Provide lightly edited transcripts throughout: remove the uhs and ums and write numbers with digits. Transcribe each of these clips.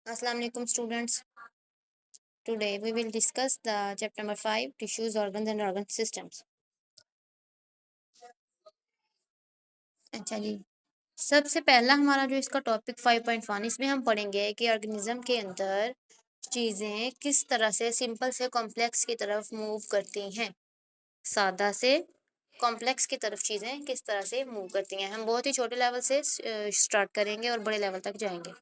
Assalamu alaikum students. Today we will discuss the chapter number 5 tissues, organs and organ systems. अच्छा जी, सबसे पहला हमारा जो इसका टॉपिक 5.1 इसमें हम पढ़ेंगे कि ऑर्गेनिज्म के अंदर चीज़ें किस तरह से सिंपल से कॉम्प्लेक्स की तरफ मूव करती हैं। सादा से कॉम्प्लेक्स की तरफ चीज़ें किस तरह से मूव करती हैं। हम बहुत ही छोटे लेवल से स्टार्ट करेंगे और बड़े लेवल तक जाएंगे।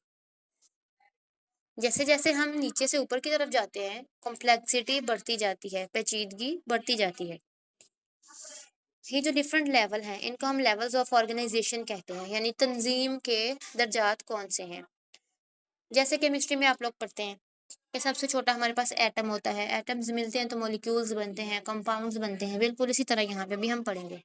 जैसे जैसे हम नीचे से ऊपर की तरफ जाते हैं कॉम्प्लेक्सिटी बढ़ती जाती है, पेचीदगी बढ़ती जाती है। ये जो डिफरेंट लेवल हैं इनको हम लेवल्स ऑफ ऑर्गेनाइजेशन कहते हैं, यानी तंजीम के दर्जात कौन से हैं। जैसे केमिस्ट्री में आप लोग पढ़ते हैं कि सबसे छोटा हमारे पास एटम होता है, एटम्स मिलते हैं तो मॉलिक्यूल्स बनते हैं, कंपाउंड्स बनते हैं। बिल्कुल इसी तरह यहाँ पे भी हम पढ़ेंगे।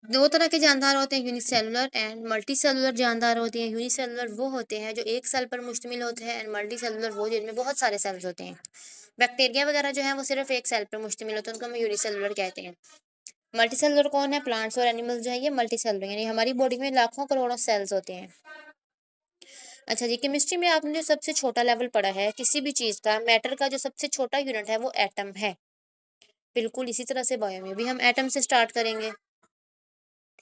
दो तरह के जानदार होते हैं, यूनिसेलुलर एंड मल्टी सेलुलर जानदार होते हैं। यूनिसेलुलर वो होते हैं जो एक सेल पर मुश्तमिल होते हैं, एंड मल्टी सेलुलर वो जिनमें बहुत सारे सेल्स होते हैं। बैक्टीरिया वगैरह जो है वो सिर्फ एक सेल पर मुश्तमिल होते हैं, उनको हम यूनिसेलुलर कहते हैं। मल्टी सेलुलर कौन है? प्लांट्स और एनिमल्स जो है ये मल्टी सेलुलर, यानी हमारी बॉडी में लाखों करोड़ों सेल्स होते हैं। अच्छा जी, केमिस्ट्री में आपने जो सबसे छोटा लेवल पढ़ा है किसी भी चीज़ का, मैटर का जो सबसे छोटा यूनिट है वो एटम है। बिल्कुल इसी तरह से बायो में भी हम एटम से स्टार्ट करेंगे।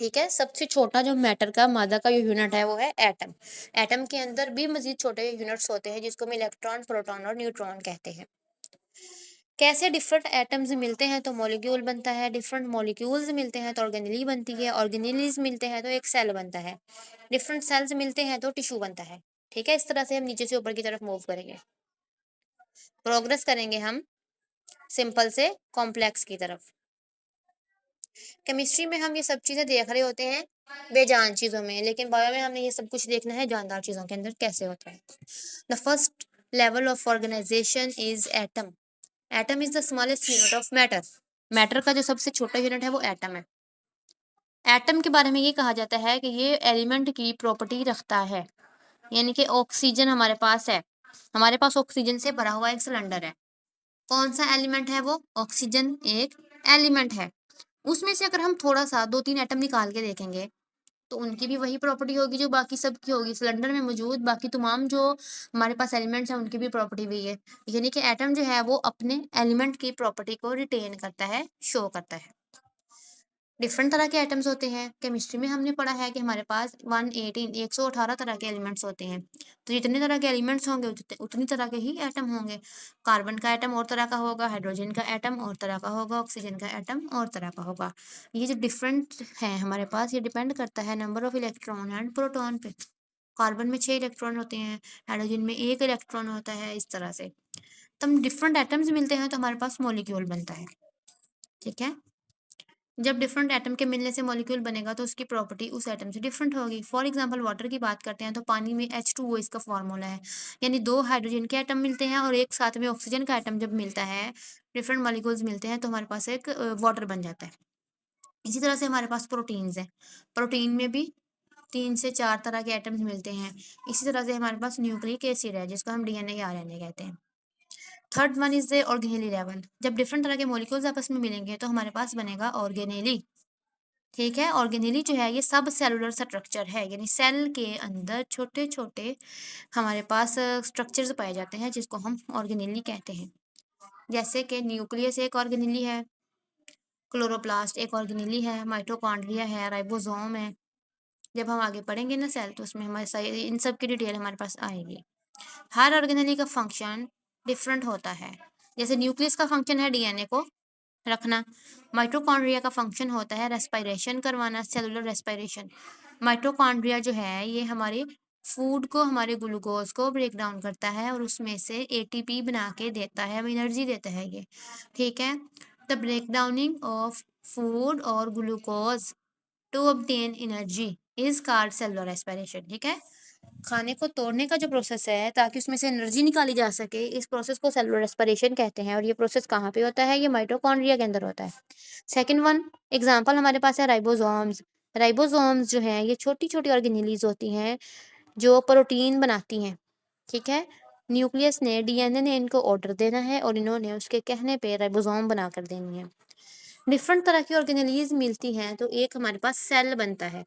ठीक है, सबसे छोटा जो मैटर का मादा का जो यूनिट है वो है एटम। एटम के अंदर भी मजीद छोटे यूनिट्स होते हैं जिसको हम इलेक्ट्रॉन, प्रोटॉन और न्यूट्रॉन कहते हैं। कैसे डिफरेंट एटम्स मिलते हैं तो मॉलिक्यूल बनता है, डिफरेंट मॉलिक्यूल्स मिलते हैं तो ऑर्गेनेली बनती है, ऑर्गेनेलीज मिलते हैं तो एक सेल बनता है, डिफरेंट सेल्स मिलते हैं तो टिश्यू बनता है। ठीक है, इस तरह से हम नीचे से ऊपर की तरफ मूव करेंगे, प्रोग्रेस करेंगे हम सिंपल से कॉम्प्लेक्स की तरफ। केमिस्ट्री में हम ये सब चीज़ें देख रहे होते हैं बेजान चीज़ों में, लेकिन बायो में हमने ये सब कुछ देखना है जानदार चीज़ों के अंदर कैसे होता है। The first level of organisation is atom. Atom is the smallest unit of matter. Matter का जो सबसे छोटा यूनिट है वो एटम है। एटम के बारे में ये कहा जाता है कि ये एलिमेंट की प्रॉपर्टी रखता है, यानी कि ऑक्सीजन हमारे पास है, हमारे पास ऑक्सीजन से भरा हुआ एक सिलेंडर है। कौन सा एलिमेंट है वो? ऑक्सीजन एक एलिमेंट है। उसमें से अगर हम थोड़ा सा 2-3 एटम निकाल के देखेंगे तो उनकी भी वही प्रॉपर्टी होगी जो बाकी सब की होगी। सिलेंडर में मौजूद बाकी तमाम जो हमारे पास एलिमेंट्स हैं उनकी भी प्रॉपर्टी वही है, यानी कि एटम जो है वो अपने एलिमेंट की प्रॉपर्टी को रिटेन करता है, शो करता है। डिफरेंट तरह के एटम्स होते हैं। केमिस्ट्री में हमने पढ़ा है कि हमारे पास 118 तरह के एलिमेंट्स होते हैं। तो जितने तरह के एलिमेंट्स होंगे उतनी तरह के ही एटम होंगे। कार्बन का एटम और तरह का होगा, हाइड्रोजन का एटम और तरह का होगा, ऑक्सीजन का एटम और तरह का होगा। ये जो डिफरेंट है हमारे पास, ये डिपेंड करता है number of electron and proton पे। कार्बन में 6 इलेक्ट्रॉन होते हैं, हाइड्रोजन में 1 इलेक्ट्रॉन होता है, इस तरह से। तब डिफरेंट एटम्स मिलते हैं तो हमारे पास मॉलिक्यूल बनता है। ठीक है, जब डिफरेंट एटम के मिलने से मॉलिक्यूल बनेगा तो उसकी प्रॉपर्टी उस एटम से डिफरेंट होगी। फॉर एग्जांपल वाटर की बात करते हैं तो पानी में H2O इसका फार्मूला है, यानी 2 हाइड्रोजन के एटम मिलते हैं और एक साथ में ऑक्सीजन का एटम जब मिलता है, डिफरेंट मॉलिक्यूल्स मिलते हैं तो हमारे पास एक वाटर बन जाता है। इसी तरह से हमारे पास प्रोटीन्स हैं, प्रोटीन में भी 3 से 4 तरह के एटम्स मिलते हैं। इसी तरह से हमारे पास न्यूक्लिक एसिड है जिसको हम DNA या RNA कहते हैं। Third one is the organelle level. जब डिफरेंट तरह के मॉलिक्यूल्स आपस में मिलेंगे तो हमारे पास बनेगा ऑर्गेनेली। ठीक है, ऑर्गेनेली जो है ये सब सेलुलर स्ट्रक्चर है, यानी सेल के अंदर छोटे छोटे हमारे पास स्ट्रक्चर्स पाए जाते हैं जिसको हम ऑर्गेनेली कहते हैं। जैसे कि न्यूक्लियस एक ऑर्गेनेली है, क्लोरोप्लास्ट एक ऑर्गेनेली है, माइटोकॉन्ड्रिया है, राइबोसोम है। जब हम आगे पढ़ेंगे ना सेल तो उसमें हमारे सही इन सब की डिटेल हमारे पास आएगी। हर ऑर्गेनेली का फंक्शन डिफरेंट होता है। जैसे न्यूक्लियस का फंक्शन है DNA को रखना, माइटोकॉन्ड्रिया का फंक्शन होता है रेस्पिरेशन करवाना, सेलुलर रेस्पिरेशन। माइटोकॉन्ड्रिया जो है ये हमारे फूड को, हमारे ग्लूकोज को ब्रेक डाउन करता है और उसमें से ATP बना के देता है, एनर्जी देता है ये। ठीक है, the break downing of food और glucose to obtain energy is called cellular respiration. ठीक है, खाने को तोड़ने का जो प्रोसेस है ताकि उसमें से एनर्जी निकाली जा सके, इस प्रोसेस को सेलुलर रेस्पिरेशन कहते हैं। और ये प्रोसेस कहाँ पे होता है? ये माइटोकॉन्ड्रिया के अंदर होता है। सेकंड वन एग्जांपल हमारे पास है राइबोसोम्स। राइबोसोम्स जो हैं ये छोटी छोटी ऑर्गेनेलीज होती हैं जो प्रोटीन बनाती हैं। ठीक है, न्यूक्लियस ने, DNA ने इनको ऑर्डर देना है और इन्होंने उसके कहने पे राइबोसोम बना कर देनी है। डिफरेंट तरह की ऑर्गेनेलीज मिलती हैं तो एक हमारे पास सेल बनता है।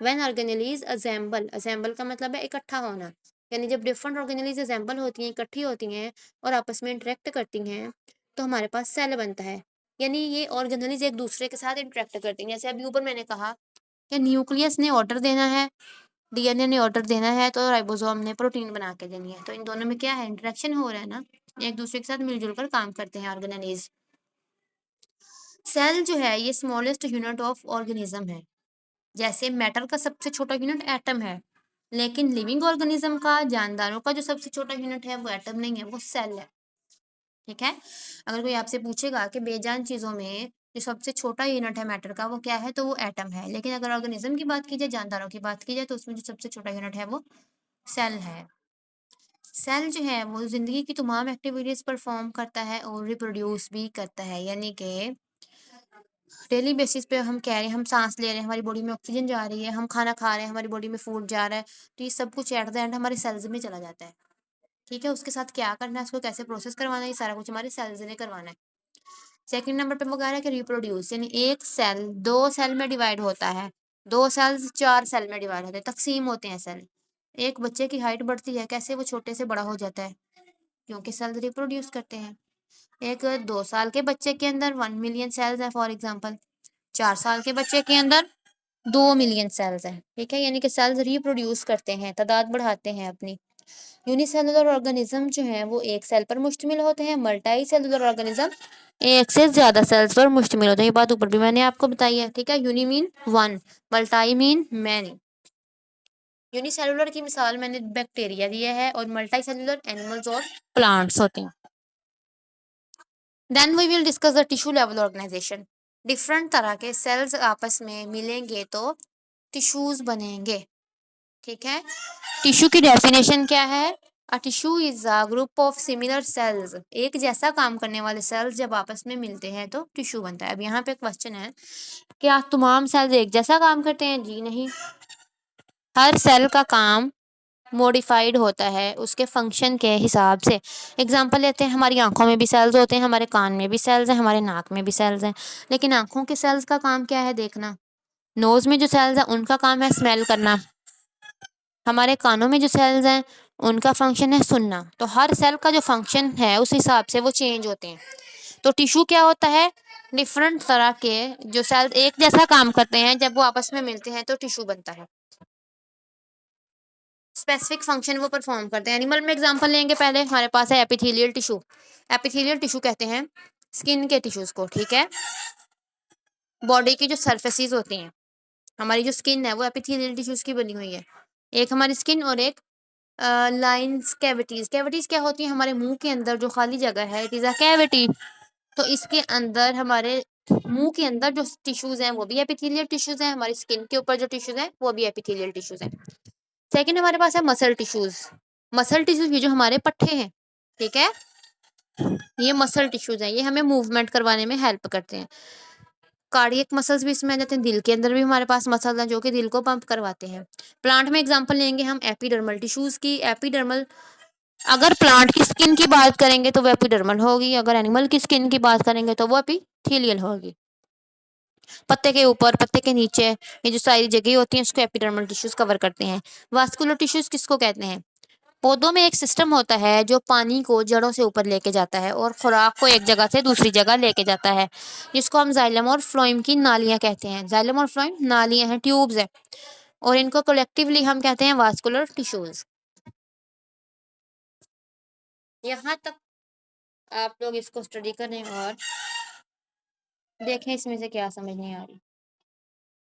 व्हेन ऑर्गेनेलीज असेंबल, असेंबल का मतलब है इकट्ठा होना, यानी जब डिफरेंट ऑर्गेनेलीज असेंबल होती हैं, इकट्ठी होती हैं और आपस में इंटरेक्ट करती हैं, तो हमारे पास सेल बनता है। यानी ये ऑर्गेनेलीज एक दूसरे के साथ इंटरेक्ट करती हैं। जैसे अभी ऊपर मैंने कहा कि न्यूक्लियस ने ऑर्डर देना है, डीएनए ने ऑर्डर देना है, तो राइबोसोम ने प्रोटीन बना के देनी है। तो इन दोनों में क्या है, इंटरेक्शन हो रहा है ना, एक दूसरे के साथ मिलजुल कर काम करते हैं ऑर्गेनेलीज। सेल जो है ये स्मॉलेस्ट यूनिट ऑफ ऑर्गेनिज्म है। जैसे मैटर का सबसे छोटा यूनिट एटम है, लेकिन लिविंग ऑर्गेनिज्म का, जानदारों का जो सबसे छोटा यूनिट है वो एटम नहीं है, वो सेल है। ठीक है। अगर कोई आपसे पूछेगा कि बेजान चीजों में जो सबसे छोटा यूनिट है मैटर का वो क्या है, तो वो एटम है। लेकिन अगर ऑर्गेनिज्म की बात की जाए, जानदारों की बात की जाए, तो उसमें जो सबसे छोटा यूनिट है वो सेल है। सेल जो है वो जिंदगी की तमाम एक्टिविटीज परफॉर्म करता है और रिप्रोड्यूस भी करता है। यानी कि डेली बेसिस पे हम कह रहे हैं, हम सांस ले रहे हैं, हमारी बॉडी में ऑक्सीजन जा रही है, हम खाना खा रहे हैं, हमारी बॉडी में फूड जा रहा है, तो ये सब कुछ एट द एंड हमारे सेल्स में चला जाता है। ठीक है। उसके साथ क्या करना है, उसको कैसे प्रोसेस करवाना है, ये सारा कुछ हमारे सेल्स ने करवाना है। सेकंड नंबर पे वो कह रहा है कि रिप्रोड्यूस, यानी एक सेल दो सेल में डिवाइड होता है, दो सेल्स चार सेल में डिवाइड होते हैं, तकसीम होते हैं सेल। एक बच्चे की हाइट बढ़ती है, कैसे वो छोटे से बड़ा हो जाता है, क्योंकि सेल्स रिप्रोड्यूस करते हैं। एक 2 साल के बच्चे के अंदर 1 मिलियन सेल्स है फॉर एग्जाम्पल, 4 साल के बच्चे के अंदर 2 मिलियन सेल्स हैं। ठीक है। यानी कि सेल्स रिप्रोड्यूस करते हैं, तादाद बढ़ाते हैं अपनी। यूनिसेलुलर ऑर्गेनिज्म जो है वो एक सेल पर मुश्तमिल होते हैं, मल्टी सेलुलर ऑर्गेनिज्म एक से ज्यादा सेल्स पर मुश्तमिल होते हैं। ये बात ऊपर भी मैंने आपको बताई है। ठीक है। Uni mean one, multi mean many. Unicellular की मिसाल मैंने बैक्टीरिया दिया है, और मल्टी सेलुलर एनिमल्स और प्लांट्स होते हैं। Then we will discuss the tissue level organisation. Different तरह के सेल्स आपस में मिलेंगे तो टिश्यूज बनेंगे। ठीक है। टिश्यू की डेफिनेशन क्या है, a tissue is a group of similar sales, एक जैसा काम करने वाले सेल्स जब आपस में मिलते हैं तो टिश्यू बनता है। अब यहाँ पे क्वेश्चन है, क्या तमाम सेल्स एक जैसा काम करते हैं? जी नहीं, हर सेल का काम मॉडिफाइड होता है उसके फंक्शन के हिसाब से। एग्जांपल लेते हैं, हमारी आंखों में भी सेल्स होते हैं, हमारे कान में भी सेल्स हैं, हमारे नाक में भी सेल्स हैं। लेकिन आंखों के सेल्स का काम क्या है, देखना। नोज में जो सेल्स हैं उनका काम है स्मेल करना, हमारे कानों में जो सेल्स हैं उनका फंक्शन है सुनना। तो हर सेल का जो फंक्शन है उस हिसाब से वो चेंज होते हैं। तो टिश्यू क्या होता है, डिफरेंट तरह के जो सेल्स एक जैसा काम करते हैं, जब वो आपस में मिलते हैं तो टिश्यू बनता है। स्पेसिफिक फंक्शन वो परफॉर्म करते हैं। एनिमल में एग्जांपल लेंगे, पहले हमारे पास है एपिथेलियल टिश्यू। एपिथेलियल टिश्यू कहते हैं स्किन के टिश्यूज को। ठीक है। बॉडी की जो सरफेसेस होती हैं, हमारी जो स्किन है वो एपिथेलियल टिश्यूज की बनी हुई है। एक हमारी स्किन और एक लाइंस। कैविटीज, कैविटीज क्या होती है, हमारे मुंह के अंदर जो खाली जगह है, इट इज अ कैविटी। तो इसके अंदर हमारे मुंह के अंदर जो टिश्यूज हैं वो भी एपिथेलियल टिश्यूज हैं, हमारी स्किन के ऊपर जो टिश्यूज हैं वो भी एपिथेलियल टिश्यूज हैं। सेकंड हमारे पास है मसल टिश्यूज। मसल टिश्यूज ये जो हमारे पट्टे हैं, ठीक है, ये मसल टिश्यूज हैं, ये हमें मूवमेंट करवाने में हेल्प करते हैं। कार्डियक मसल्स भी इसमें आ जाते हैं, दिल के अंदर भी हमारे पास मसल हैं जो कि दिल को पंप करवाते हैं। प्लांट में एग्जांपल लेंगे हम एपिडर्मल टिश्यूज की। एपिडर्मल, अगर प्लांट की स्किन की बात करेंगे तो वो एपिडर्मल होगी, अगर एनिमल की स्किन की बात करेंगे तो वो एपिथेलियल होगी। पत्ते के ऊपर, पत्ते के नीचे, ये जो सारी जगह होती हैं उसको एपिडर्मल टिश्यूज कवर करते हैं। वास्कुलर टिश्यूज किसको कहते हैं? पौधों में एक सिस्टम होता है जो पानी को जड़ों से ऊपर लेके जाता है और खुराक को एक जगह से दूसरी जगह लेके जाता है, जिसको हम जाइलम और फ्लोएम की नालियां कहते हैं। जाइलम और फ्लोएम नालियां हैं, ट्यूब्स हैं, और इनको कलेक्टिवली हम कहते हैं वास्कुलर टिश्यूज। यहाँ तक आप लोग इसको स्टडी करें और देखें इसमें से क्या समझ नहीं आ रही।